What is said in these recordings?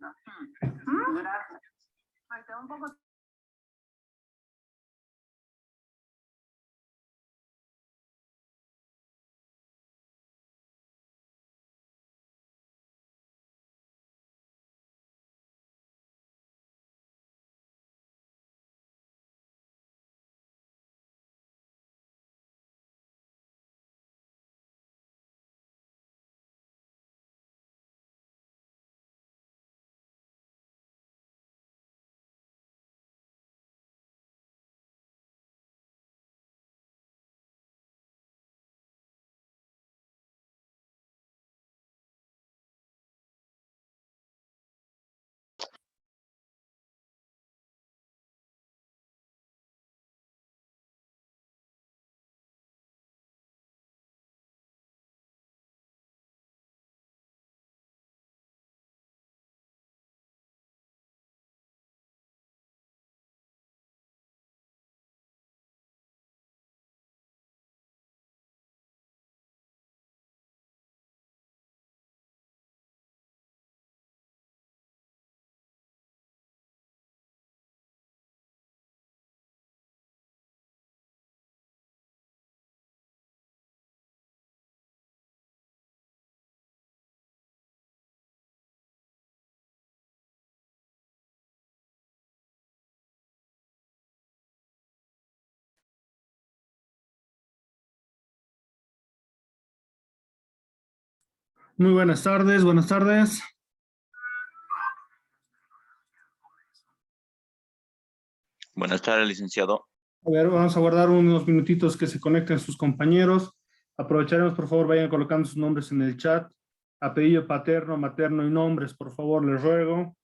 Gracias. Falta un poco. Muy buenas tardes, buenas tardes. Buenas tardes, licenciado. A ver, vamos a guardar unos minutitos que se conecten sus compañeros. Aprovecharemos, por favor, vayan colocando sus nombres en el chat. Apellido paterno, materno y nombres, por favor, les ruego.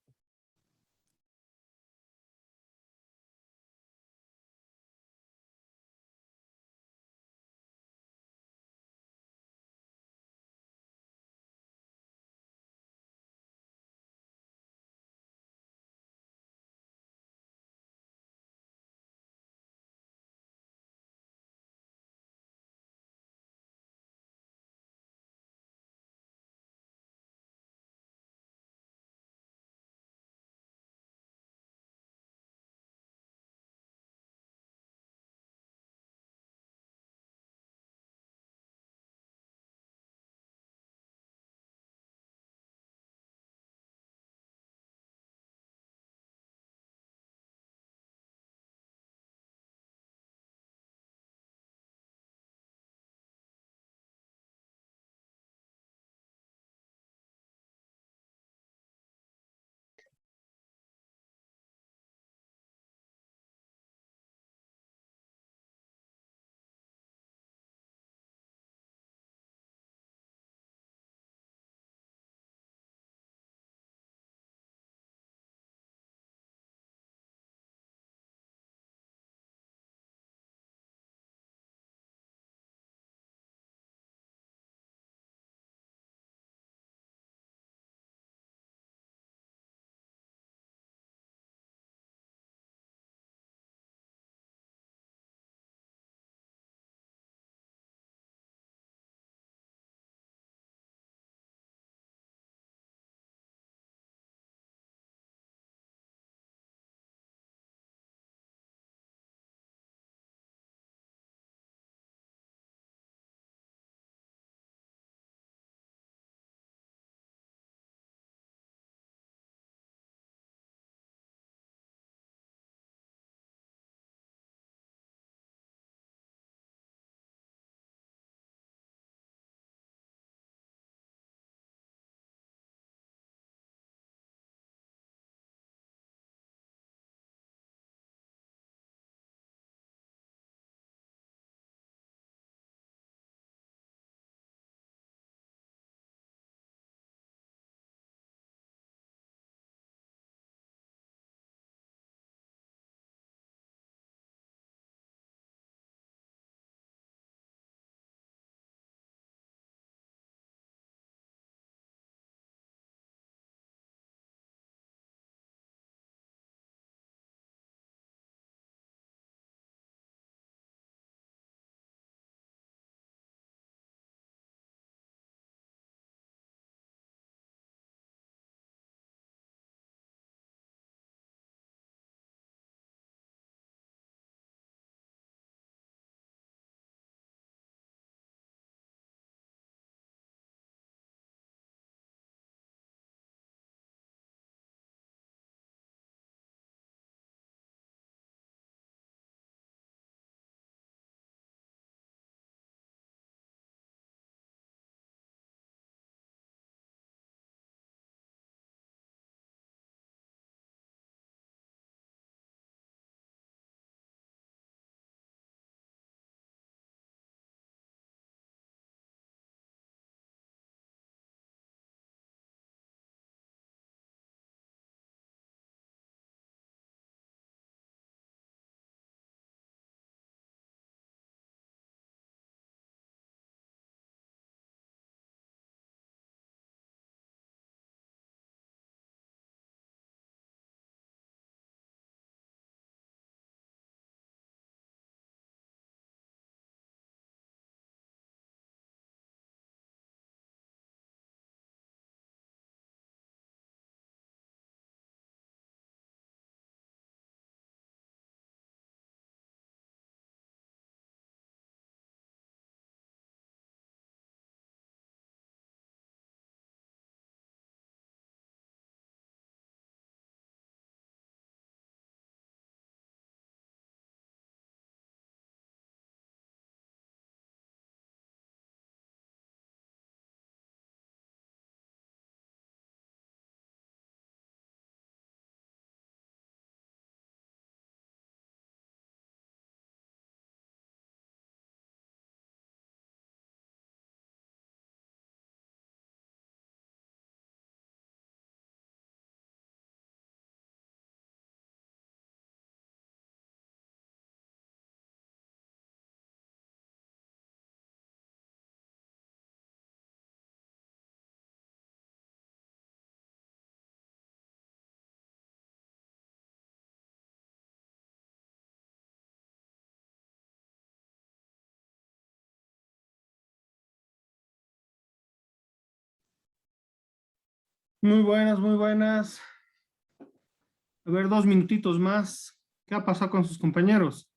Muy buenas, muy buenas. A ver, 2 minutitos más. ¿Qué ha pasado con sus compañeros?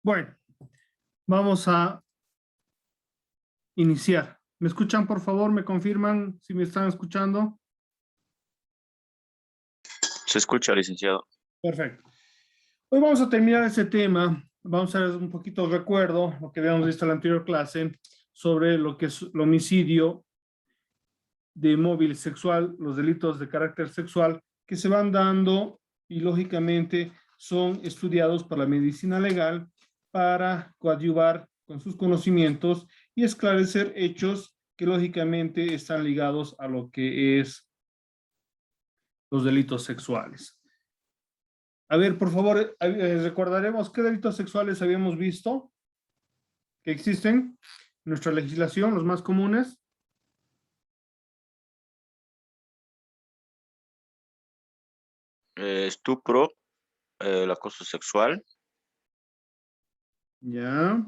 Bueno, vamos a iniciar. ¿Me escuchan, por favor? ¿Me confirman si me están escuchando? Se escucha, licenciado. Perfecto. Hoy vamos a terminar ese tema. Vamos a hacer un poquito de recuerdo, lo que habíamos visto en la anterior clase, sobre lo que es el homicidio de móvil sexual, los delitos de carácter sexual que se van dando y lógicamente son estudiados por la medicina legal para coadyuvar con sus conocimientos y esclarecer hechos que lógicamente están ligados a lo que es los delitos sexuales. A ver, por favor, recordaremos qué delitos sexuales habíamos visto que existen en nuestra legislación, los más comunes. Estupro, el acoso sexual, Ya.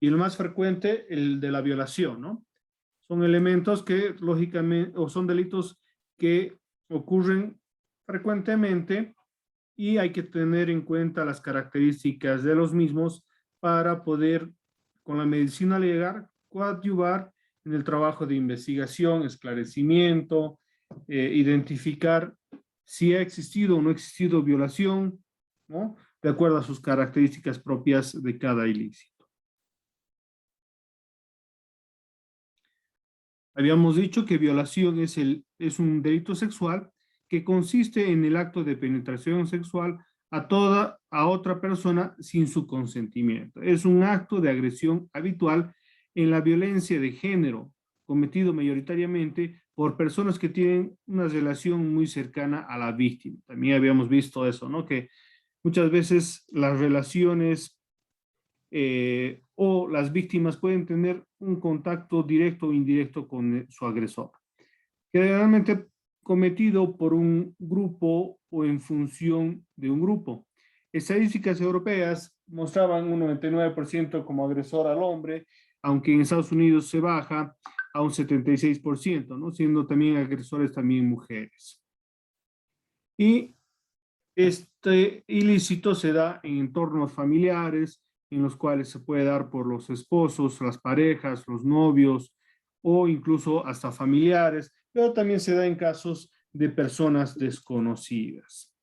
Y el más frecuente, el de la violación, ¿no? Son elementos que lógicamente, o son delitos que ocurren frecuentemente y hay que tener en cuenta las características de los mismos para poder, con la medicina legal, coadyuvar en el trabajo de investigación, esclarecimiento, identificar si ha existido o no ha existido violación, ¿no? De acuerdo a sus características propias de cada ilícito. Habíamos dicho que violación es un delito sexual que consiste en el acto de penetración sexual a otra persona sin su consentimiento. Es un acto de agresión habitual en la violencia de género, cometido mayoritariamente por personas que tienen una relación muy cercana a la víctima. También habíamos visto eso, ¿no? Que muchas veces las relaciones o las víctimas pueden tener un contacto directo o indirecto con su agresor, generalmente cometido por un grupo o en función de un grupo. Estadísticas europeas mostraban un 99% como agresor al hombre, aunque en Estados Unidos se baja a un 76%, ¿no? Siendo también agresores también mujeres. Y este ilícito se da en entornos familiares, en los cuales se puede dar por los esposos, las parejas, los novios o incluso hasta familiares, pero también se da en casos de personas desconocidas.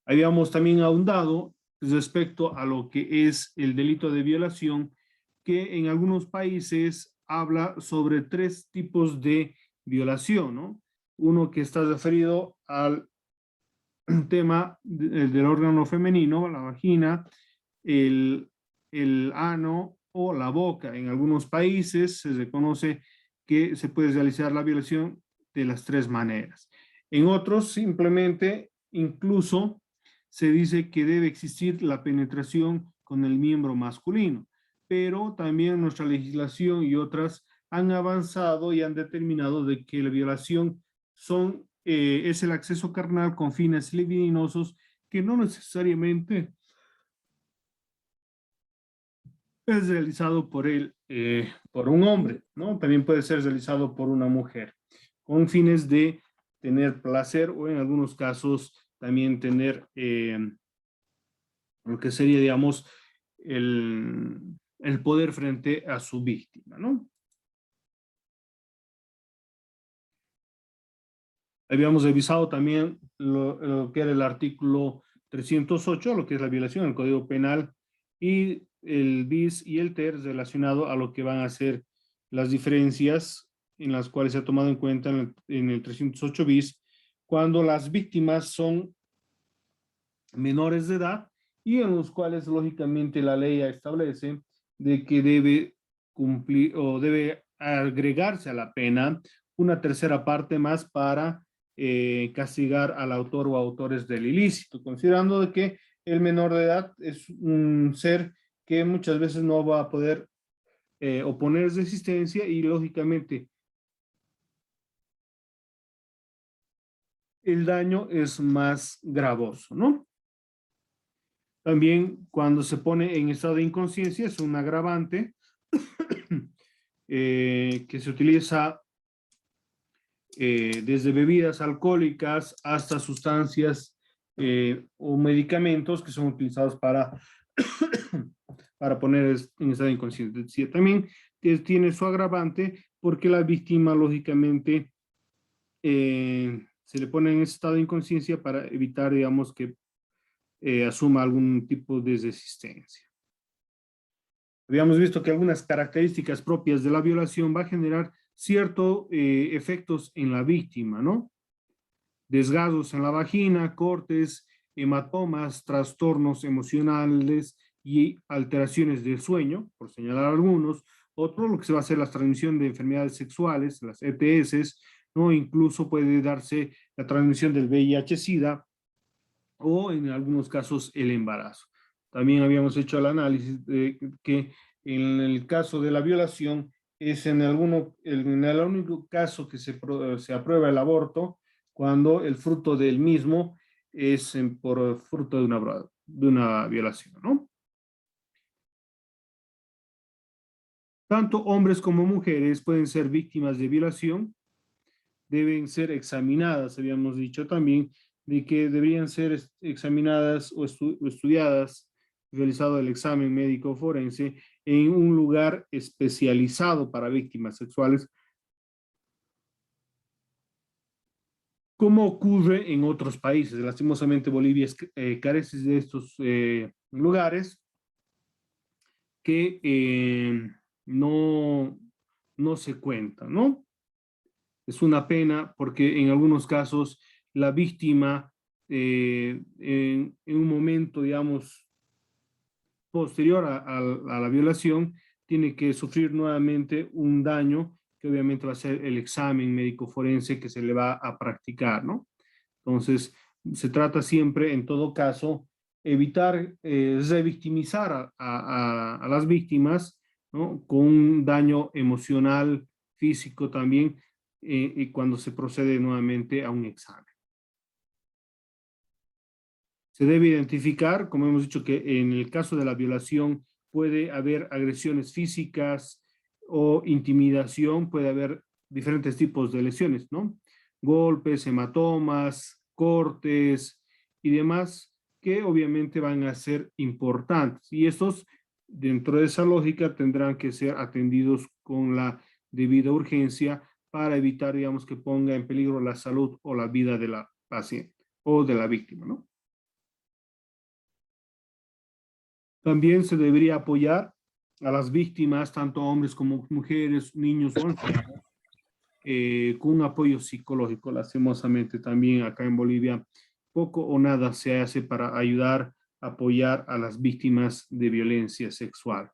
Habíamos también ahondado respecto a lo que es el delito de violación, que en algunos países habla sobre 3 tipos de violación, ¿no? Uno que está referido al tema del órgano femenino, la vagina, el, el ano o la boca. En algunos países se reconoce que se puede realizar la violación de las 3 maneras. En otros, simplemente, incluso se dice que debe existir la penetración con el miembro masculino, pero también nuestra legislación y otras han avanzado y han determinado de que la violación es el acceso carnal con fines libidinosos que no necesariamente es realizado por un hombre, ¿no? También puede ser realizado por una mujer, con fines de tener placer o en algunos casos también tener lo que sería, digamos, el poder frente a su víctima, ¿no? Habíamos revisado también lo que era el artículo 308, lo que es la violación del Código Penal, y el bis y el ter relacionado a lo que van a ser las diferencias en las cuales se ha tomado en cuenta en el 308 bis, cuando las víctimas son menores de edad y en los cuales lógicamente la ley establece de que debe cumplir o debe agregarse a la pena una tercera parte más para castigar al autor o autores del ilícito, considerando de que el menor de edad es un ser que muchas veces no va a poder oponer resistencia y lógicamente el daño es más gravoso, ¿no? También cuando se pone en estado de inconsciencia es un agravante que se utiliza desde bebidas alcohólicas hasta sustancias o medicamentos que son utilizados para poner en estado de inconsciencia. También tiene su agravante porque la víctima lógicamente se le pone en estado de inconsciencia para evitar, digamos, que asuma algún tipo de resistencia. Habíamos visto que algunas características propias de la violación va a generar ciertos efectos en la víctima, ¿no? Desgarros en la vagina, cortes, hematomas, trastornos emocionales y alteraciones del sueño, por señalar algunos. Otro, lo que se va a hacer la transmisión de enfermedades sexuales, las ETS, ¿no? Incluso puede darse la transmisión del VIH-Sida o en algunos casos el embarazo. También habíamos hecho el análisis de que en el caso de la violación es en el único caso que se aprueba el aborto cuando el fruto del mismo es por fruto de una violación, ¿no? Tanto hombres como mujeres pueden ser víctimas de violación, deben ser examinadas, habíamos dicho también, de que deberían ser examinadas o estudiadas, realizado el examen médico forense en un lugar especializado para víctimas sexuales, como ocurre en otros países. Lastimosamente Bolivia carece de estos lugares que no se cuentan, ¿no? Es una pena porque en algunos casos la víctima en un momento, digamos, posterior a la violación, tiene que sufrir nuevamente un daño que obviamente va a ser el examen médico forense que se le va a practicar, ¿no? Entonces, se trata siempre, en todo caso, evitar revictimizar a las víctimas, ¿no? Con un daño emocional, físico también, y cuando se procede nuevamente a un examen. Se debe identificar, como hemos dicho, que en el caso de la violación puede haber agresiones físicas o intimidación, puede haber diferentes tipos de lesiones, ¿no? Golpes, hematomas, cortes y demás, que obviamente van a ser importantes. Y estos, dentro de esa lógica, tendrán que ser atendidos con la debida urgencia para evitar, digamos, que ponga en peligro la salud o la vida de la paciente o de la víctima, ¿no? También se debería apoyar a las víctimas, tanto hombres como mujeres, niños o ancianos, con un apoyo psicológico. Lastimosamente también acá en Bolivia poco o nada se hace para ayudar, apoyar a las víctimas de violencia sexual.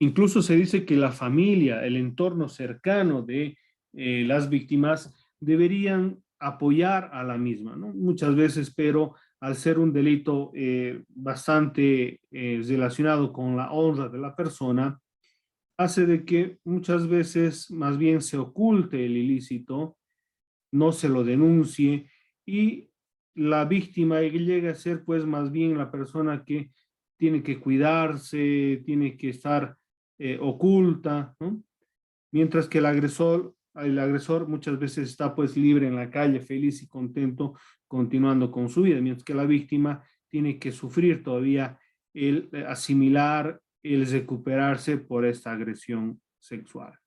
Incluso se dice que la familia, el entorno cercano de las víctimas deberían apoyar a la misma, ¿no? Muchas veces, pero al ser un delito bastante relacionado con la honra de la persona, hace de que muchas veces más bien se oculte el ilícito, no se lo denuncie y la víctima llega a ser pues más bien la persona que tiene que cuidarse, tiene que estar oculta, ¿no? Mientras que el agresor muchas veces está pues libre en la calle, feliz y contento, continuando con su vida, mientras que la víctima tiene que sufrir todavía el asimilar, el recuperarse por esta agresión sexual.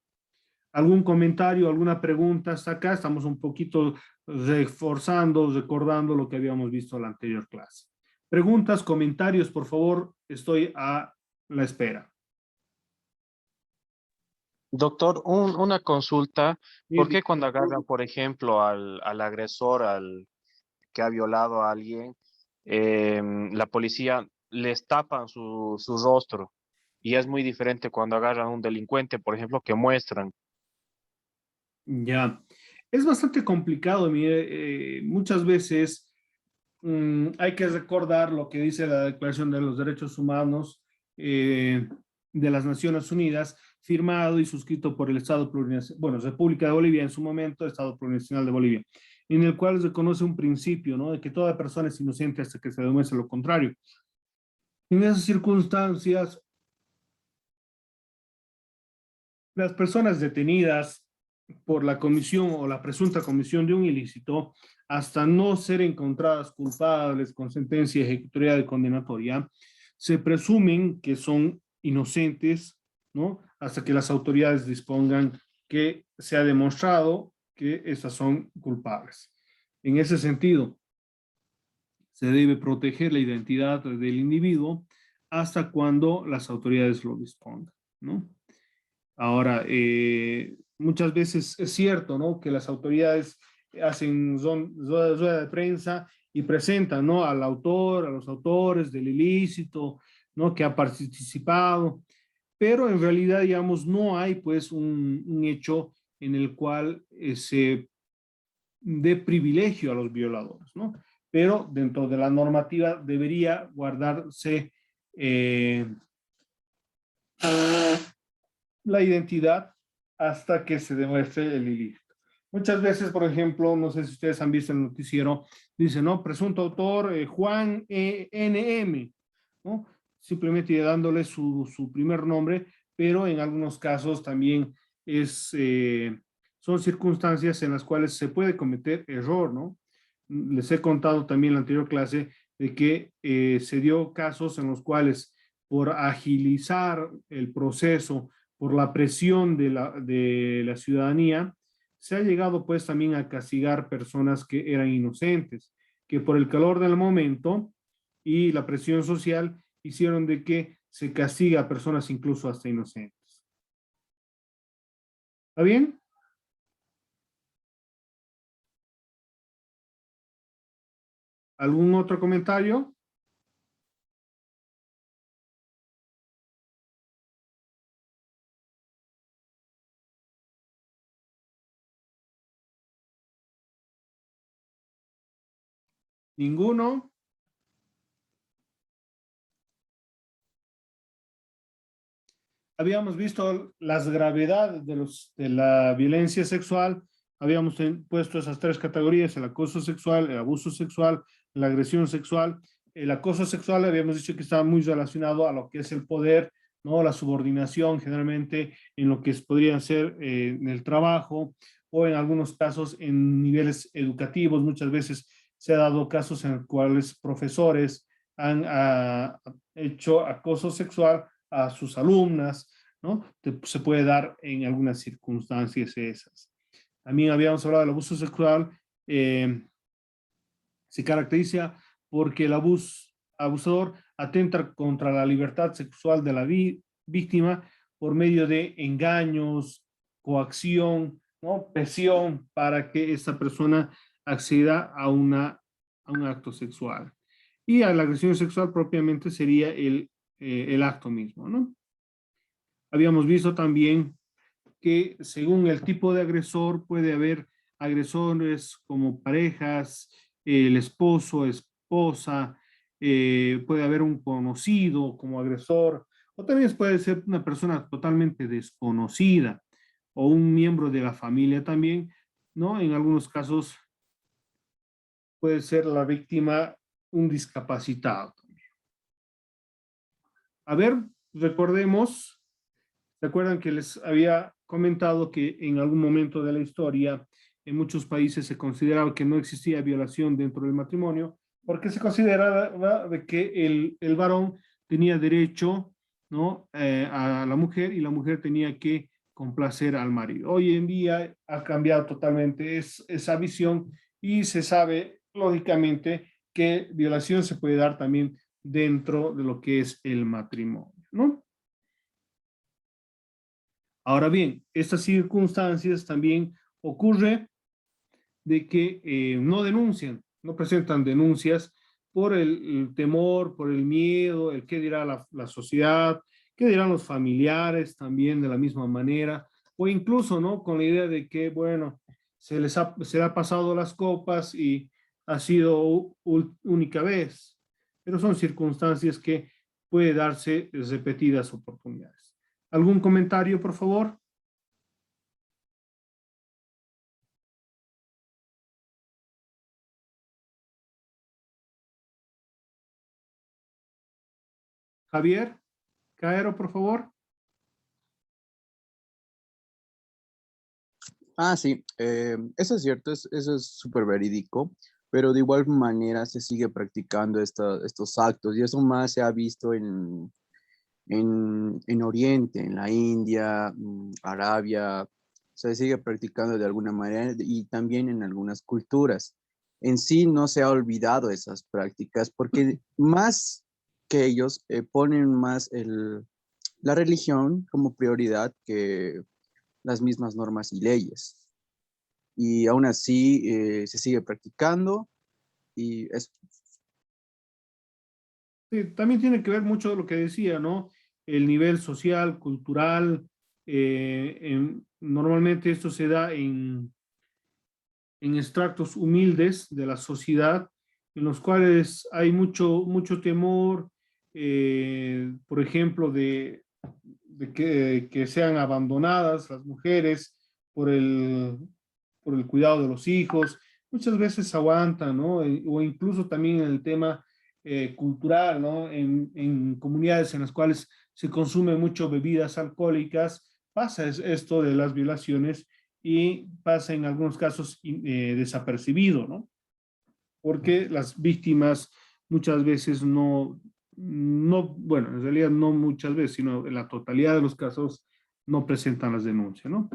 ¿Algún comentario, alguna pregunta hasta acá? Estamos un poquito reforzando, recordando lo que habíamos visto en la anterior clase. Preguntas, comentarios, por favor, estoy a la espera. Doctor, una consulta. ¿Por Bien, qué cuando agarran, por ejemplo, al agresor, al que ha violado a alguien, la policía les tapan su rostro? Y es muy diferente cuando agarran a un delincuente, por ejemplo, que muestran. ya, es bastante complicado, mire, muchas veces hay que recordar lo que dice la Declaración de los Derechos Humanos de las Naciones Unidas, firmado y suscrito por el Estado Plurinacional, bueno, República de Bolivia en su momento, Estado Plurinacional de Bolivia, en el cual reconoce un principio, ¿no? De que toda persona es inocente hasta que se demuestre lo contrario. En esas circunstancias, las personas detenidas por la comisión o la presunta comisión de un ilícito, hasta no ser encontradas culpables con sentencia ejecutoria de condenatoria, se presumen que son inocentes, ¿no? Hasta que las autoridades dispongan que se ha demostrado que estas son culpables. En ese sentido, se debe proteger la identidad del individuo hasta cuando las autoridades lo dispongan, ¿no? Ahora, muchas veces es cierto, ¿no? Que las autoridades hacen rueda de prensa y presentan, ¿no? Al autor, a los autores del ilícito, ¿no? Que ha participado, pero en realidad, digamos, no hay pues un hecho en el cual se dé privilegio a los violadores, ¿no? Pero dentro de la normativa debería guardarse la identidad hasta que se demuestre el ilícito. Muchas veces, por ejemplo, no sé si ustedes han visto el noticiero, dice, ¿no? Presunto autor Juan N.M., ¿no? Simplemente dándole su primer nombre, pero en algunos casos también son circunstancias en las cuales se puede cometer error, ¿no? Les he contado también en la anterior clase de que se dio casos en los cuales por agilizar el proceso, por la presión de la ciudadanía, se ha llegado pues también a castigar personas que eran inocentes, que por el calor del momento y la presión social hicieron de que se castiga a personas incluso hasta inocentes. ¿Está bien? ¿Algún otro comentario? ¿Ninguno? Habíamos visto las gravedades de la violencia sexual, habíamos puesto esas tres categorías: el acoso sexual, el abuso sexual, la agresión sexual. El acoso sexual habíamos dicho que estaba muy relacionado a lo que es el poder, ¿no? La subordinación generalmente en lo que podrían ser en el trabajo o en algunos casos en niveles educativos. Muchas veces se ha dado casos en los cuales profesores han hecho acoso sexual a sus alumnas, ¿no? Se puede dar en algunas circunstancias esas. También habíamos hablado del abuso sexual. Se caracteriza porque el abusador atenta contra la libertad sexual de la víctima por medio de engaños, coacción, ¿no? Presión para que esta persona acceda a un acto sexual. Y a la agresión sexual propiamente sería el acto mismo, ¿no? Habíamos visto también que según el tipo de agresor puede haber agresores como parejas, el esposo, esposa, puede haber un conocido como agresor, o también puede ser una persona totalmente desconocida o un miembro de la familia también, ¿no? En algunos casos puede ser la víctima un discapacitado. A ver, recordemos. ¿Recuerdan que les había comentado que en algún momento de la historia en muchos países se consideraba que no existía violación dentro del matrimonio porque se consideraba de que el varón tenía derecho, ¿no? A la mujer y la mujer tenía que complacer al marido? Hoy en día ha cambiado totalmente esa visión y se sabe lógicamente que violación se puede dar también dentro de lo que es el matrimonio, ¿no? Ahora bien, estas circunstancias también ocurre de que no denuncian, no presentan denuncias por el temor, por el miedo, el qué dirá la sociedad, qué dirán los familiares también de la misma manera, o incluso, ¿no? Con la idea de que, bueno, se le ha pasado las copas y ha sido única vez, pero son circunstancias que puede darse repetidas oportunidades. ¿Algún comentario, por favor? Javier, Caero, por favor. Ah, sí, eso es cierto, eso es súper verídico, pero de igual manera se sigue practicando estos actos y eso más se ha visto en Oriente, en la India, Arabia, se sigue practicando de alguna manera y también en algunas culturas. En sí no se ha olvidado esas prácticas porque más que ellos ponen más la religión como prioridad que las mismas normas y leyes. Y aún así se sigue practicando y es... Sí, también tiene que ver mucho de lo que decía, ¿no? El nivel social, cultural. Normalmente esto se da en extractos humildes de la sociedad, en los cuales hay mucho temor, por ejemplo, de que sean abandonadas las mujeres por por el cuidado de los hijos. Muchas veces aguantan, ¿no? O incluso también en el tema cultural, ¿no? En comunidades en las cuales se consume mucho bebidas alcohólicas, pasa esto de las violaciones y pasa en algunos casos desapercibido, ¿no? Porque las víctimas muchas veces bueno, en realidad no muchas veces, sino en la totalidad de los casos no presentan las denuncias, ¿no?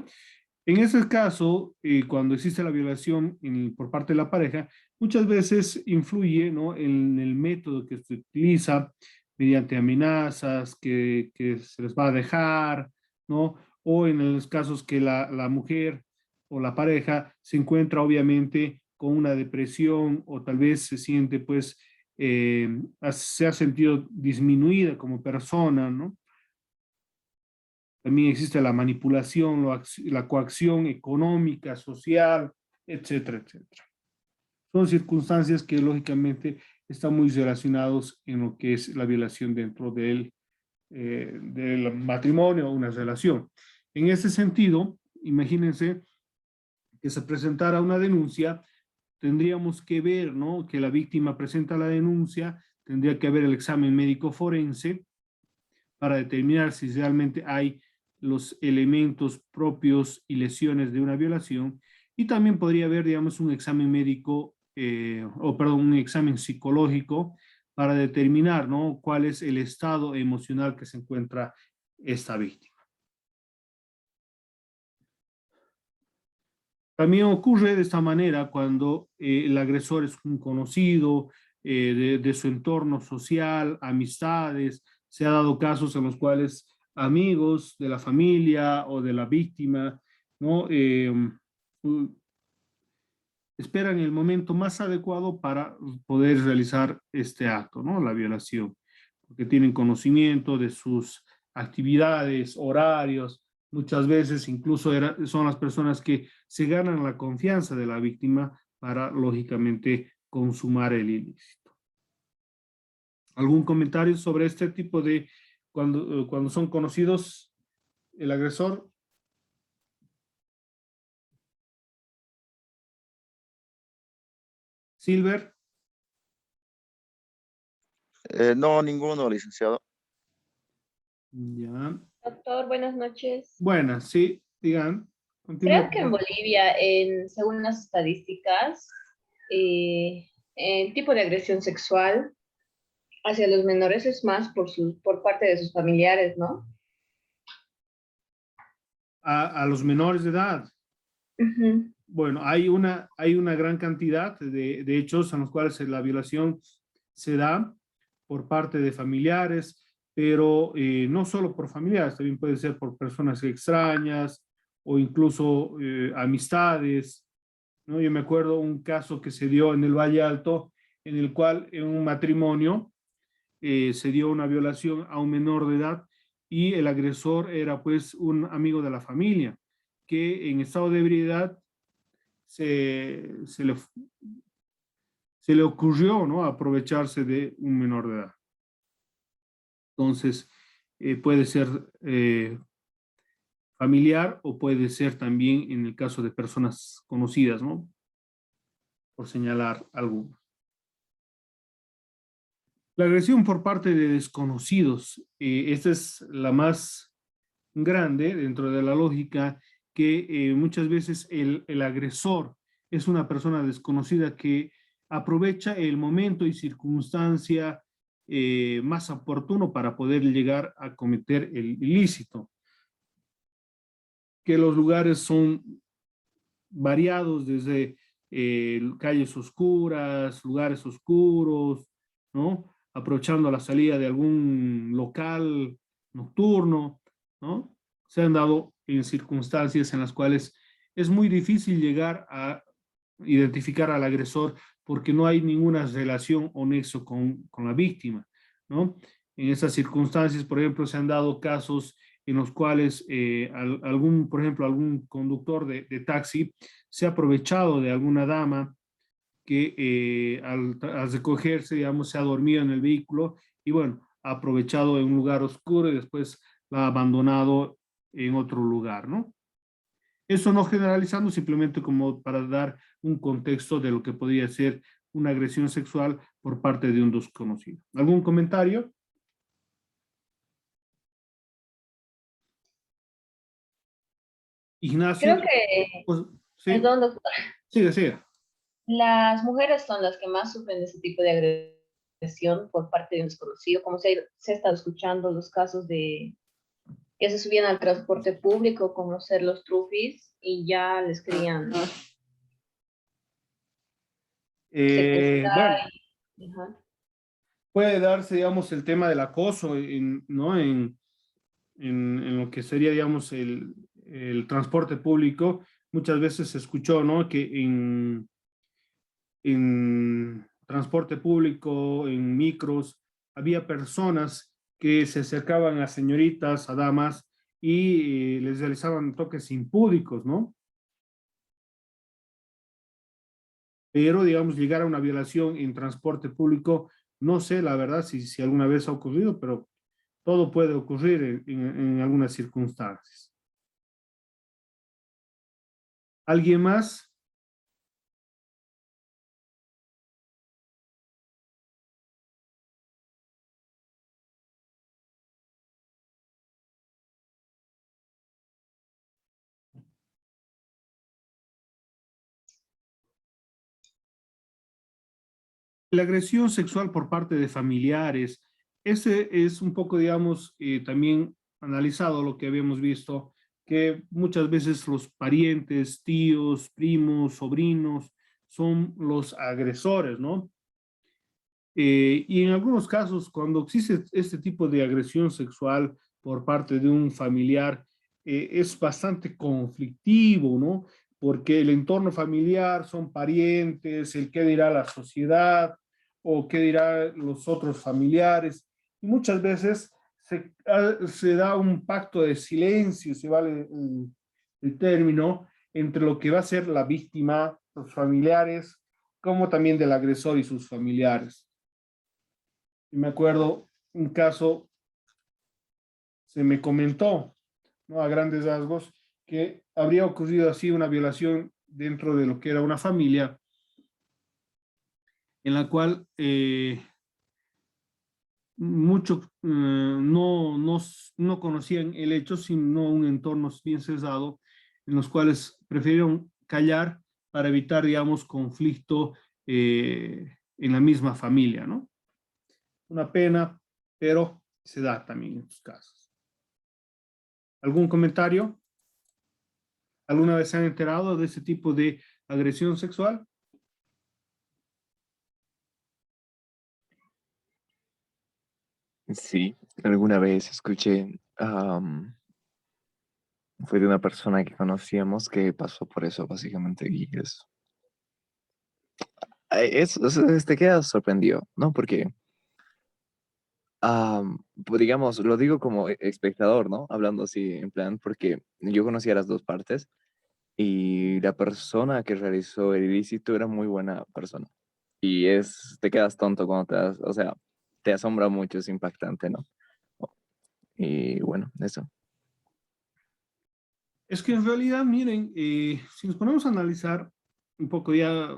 En ese caso, cuando existe la violación por parte de la pareja, muchas veces influye, ¿no? En el método que se utiliza mediante amenazas, que se les va a dejar, ¿no? O en los casos que la mujer o la pareja se encuentra obviamente con una depresión o tal vez se siente pues, se ha sentido disminuida como persona, ¿no? También existe la manipulación, la coacción económica, social, etcétera, etcétera. Son circunstancias que lógicamente están muy relacionados en lo que es la violación dentro del matrimonio o una relación. En ese sentido, imagínense que se presentara una denuncia, tendríamos que ver, ¿no?, que la víctima presenta la denuncia, tendría que haber el examen médico forense para determinar si realmente hay los elementos propios y lesiones de una violación, y también podría haber, digamos, un examen médico, un examen psicológico para determinar, ¿no?, cuál es el estado emocional que se encuentra esta víctima. También ocurre de esta manera cuando el agresor es un conocido de su entorno social, amistades. Se ha dado casos en los cuales amigos de la familia o de la víctima, ¿no?, esperan el momento más adecuado para poder realizar este acto, ¿no?, la violación, porque tienen conocimiento de sus actividades, horarios. Muchas veces incluso son las personas que se ganan la confianza de la víctima para, lógicamente, consumar el ilícito. ¿Algún comentario sobre este tipo de, cuando son conocidos el agresor? Silver. No, ninguno, licenciado. Ya. Doctor, buenas noches. Buenas, sí, digan. Creo Continúa. que en Bolivia, según las estadísticas, el tipo de agresión sexual hacia los menores es más por parte de sus familiares, ¿no? A los menores de edad. Ujú. Bueno, hay una gran cantidad de hechos en los cuales la violación se da por parte de familiares, pero no solo por familiares, también puede ser por personas extrañas o incluso amistades, ¿no? Yo me acuerdo un caso que se dio en el Valle Alto, en el cual en un matrimonio se dio una violación a un menor de edad y el agresor era pues un amigo de la familia que en estado de ebriedad se le ocurrió, ¿no?, aprovecharse de un menor de edad. Entonces, puede ser familiar o puede ser también en el caso de personas conocidas, ¿no?, por señalar algunos. La agresión por parte de desconocidos, esta es la más grande dentro de la lógica, que muchas veces el agresor es una persona desconocida que aprovecha el momento y circunstancia más oportuno para poder llegar a cometer el ilícito. Que los lugares son variados, desde calles oscuras, lugares oscuros, ¿no?, aprovechando la salida de algún local nocturno, ¿no? Se han dado en circunstancias en las cuales es muy difícil llegar a identificar al agresor porque no hay ninguna relación o nexo con la víctima, ¿no? En esas circunstancias, por ejemplo, se han dado casos en los cuales por ejemplo, algún conductor de taxi se ha aprovechado de alguna dama que al recogerse, digamos, se ha dormido en el vehículo y bueno, ha aprovechado en un lugar oscuro y después la ha abandonado en otro lugar, ¿no? Eso no generalizando, simplemente como para dar un contexto de lo que podría ser una agresión sexual por parte de un desconocido. ¿Algún comentario? Ignacio. Creo que, Pues, sí, perdón, doctor, sigue, sigue. las mujeres son las que más sufren de ese tipo de agresión por parte de un desconocido, como se ha estado escuchando los casos de que se subían al transporte público, como ser los trufis, y ya les querían Bueno, secuestrar. Ajá. puede darse, digamos, el tema del acoso, ¿no?, en lo que sería, digamos, el transporte público. Muchas veces se escuchó, ¿no?, que en transporte público, en micros, había personas que se acercaban a señoritas, a damas, y les realizaban toques impúdicos, ¿no? Pero, digamos, llegar a una violación en transporte público, no sé, la verdad, si alguna vez ha ocurrido, pero todo puede ocurrir en algunas circunstancias. ¿Alguien más? La agresión sexual por parte de familiares, ese es un poco, digamos, también analizado lo que habíamos visto, que muchas veces los parientes, tíos, primos, sobrinos, son los agresores, ¿no? Y en algunos casos, cuando existe este tipo de agresión sexual por parte de un familiar, es bastante conflictivo, ¿no? Porque el entorno familiar son parientes, el qué dirá la sociedad o qué dirá los otros familiares. Y muchas veces se da un pacto de silencio, si vale el término, entre lo que va a ser la víctima, los familiares, como también del agresor y sus familiares. Y me acuerdo un caso, se me comentó, ¿no? A grandes rasgos, que habría ocurrido así una violación dentro de lo que era una familia, en la cual muchos no conocían el hecho, sino un entorno bien cesado, en los cuales prefirieron callar para evitar, digamos, conflicto en la misma familia, ¿no? Una pena, pero se da también en estos casos. ¿Algún comentario? ¿Alguna vez se han enterado de ese tipo de agresión sexual? Sí, alguna vez escuché, fue de una persona que conocíamos que pasó por eso básicamente y te quedas sorprendido, ¿no? Porque, pues, digamos, lo digo como espectador, ¿no? Hablando así en plan, porque yo conocía las dos partes y la persona que realizó el ilícito era muy buena persona. Y te quedas tonto cuando o sea, te asombra mucho, es impactante, ¿no? Y bueno, eso. Es que en realidad, miren, si nos ponemos a analizar un poco, ya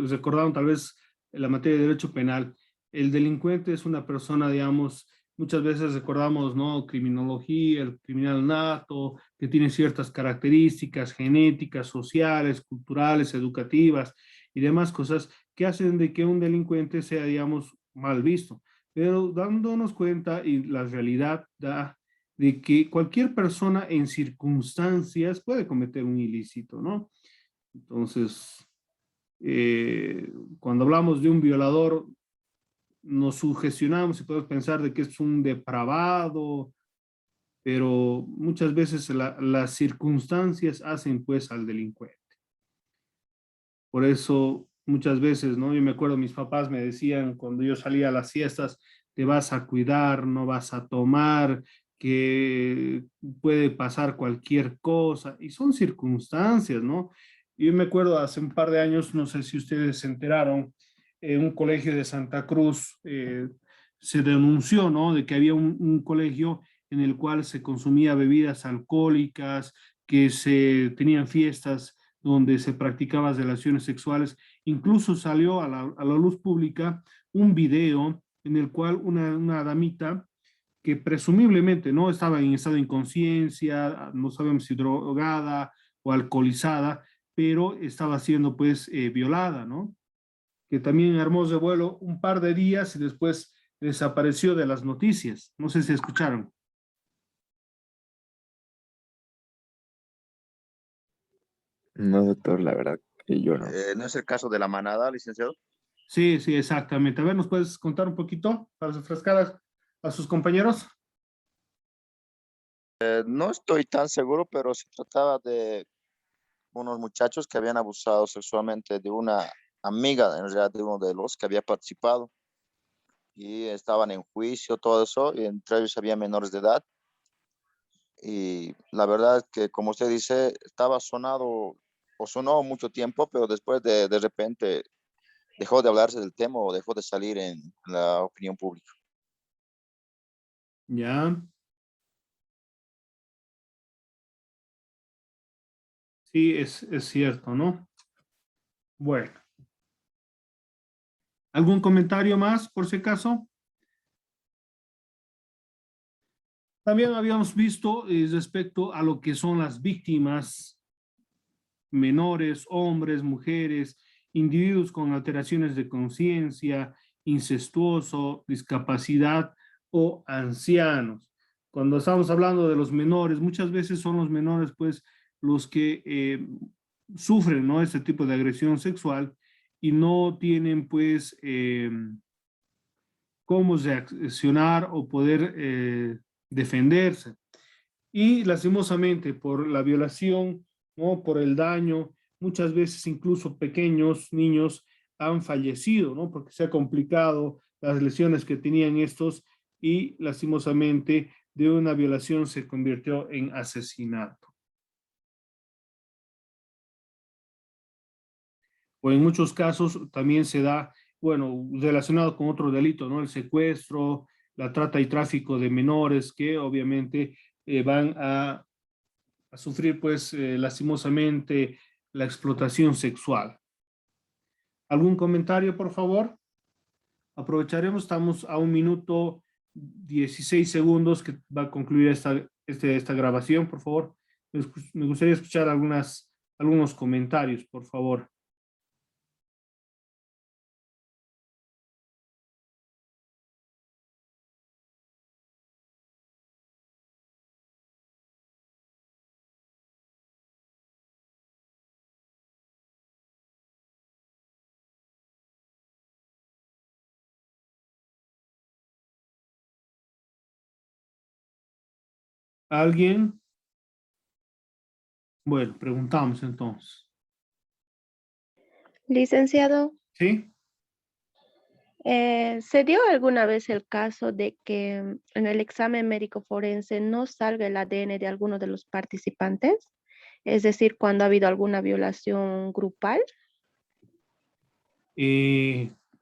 recordaron tal vez la materia de derecho penal, el delincuente es una persona, digamos, muchas veces recordamos, ¿no? Criminología, el criminal nato, que tiene ciertas características genéticas, sociales, culturales, educativas y demás cosas que hacen de que un delincuente sea, digamos, mal visto. Pero dándonos cuenta y la realidad da de que cualquier persona en circunstancias puede cometer un ilícito, ¿no? Entonces, cuando hablamos de un violador, nos sugestionamos y podemos pensar de que es un depravado, pero muchas veces las circunstancias hacen pues al delincuente. Por eso muchas veces, ¿no? Yo me acuerdo, mis papás me decían cuando yo salía a las siestas, te vas a cuidar, no vas a tomar, que puede pasar cualquier cosa, y son circunstancias, ¿no? Yo me acuerdo hace un par de años, no sé si ustedes se enteraron, en un colegio de Santa Cruz se denunció, ¿no? De que había un colegio en el cual se consumía bebidas alcohólicas, que se tenían fiestas donde se practicaban relaciones sexuales. Incluso salió a la luz pública un video en el cual una damita que presumiblemente no estaba en estado de inconsciencia, no sabemos si drogada o alcoholizada, pero estaba siendo pues violada, ¿no? Que también armó de vuelo un par de días y después desapareció de las noticias. No sé si escucharon. No, doctor, la verdad que yo no. ¿No es el caso de la manada, licenciado? Sí, sí, exactamente. A ver, ¿nos puedes contar un poquito para refrescar a sus compañeros? No estoy tan seguro, pero se trataba de unos muchachos que habían abusado sexualmente de una amiga en realidad de uno de los que había participado y estaban en juicio, todo eso, y entre ellos había menores de edad. Y la verdad es que, como usted dice, estaba sonado o sonó mucho tiempo, pero después de repente dejó de hablarse del tema o dejó de salir en la opinión pública. Ya. Sí, es cierto, ¿no? Bueno. ¿Algún comentario más, por si acaso? También habíamos visto respecto a lo que son las víctimas, menores, hombres, mujeres, individuos con alteraciones de conciencia, incestuoso, discapacidad o ancianos. Cuando estamos hablando de los menores, muchas veces son los menores, pues, los que sufren, ¿no? Este tipo de agresión sexual y no tienen, pues, cómo reaccionar o poder defenderse. Y lastimosamente por la violación, ¿no? Por el daño, muchas veces incluso pequeños niños han fallecido, ¿no? Porque se ha complicado las lesiones que tenían estos y lastimosamente de una violación se convirtió en asesinato. O en muchos casos también se da, bueno, relacionado con otro delito, ¿no? El secuestro, la trata y tráfico de menores que obviamente van a sufrir, pues, lastimosamente la explotación sexual. ¿Algún comentario, por favor? Aprovecharemos, estamos a 1 minuto 16 segundos que va a concluir esta grabación, por favor. Me gustaría escuchar algunos comentarios, por favor. ¿Alguien? Bueno, preguntamos entonces. Licenciado, ¿Sí? ¿se dio alguna vez el caso de que en el examen médico forense no salga el ADN de alguno de los participantes? Es decir, cuando ha habido alguna violación grupal.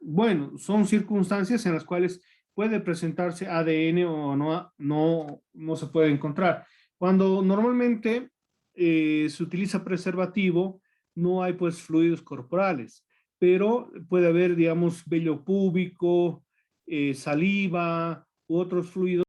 Bueno, son circunstancias en las cuales puede presentarse ADN o no se puede encontrar. Cuando normalmente se utiliza preservativo, no hay pues fluidos corporales, pero puede haber, digamos, vello púbico, saliva u otros fluidos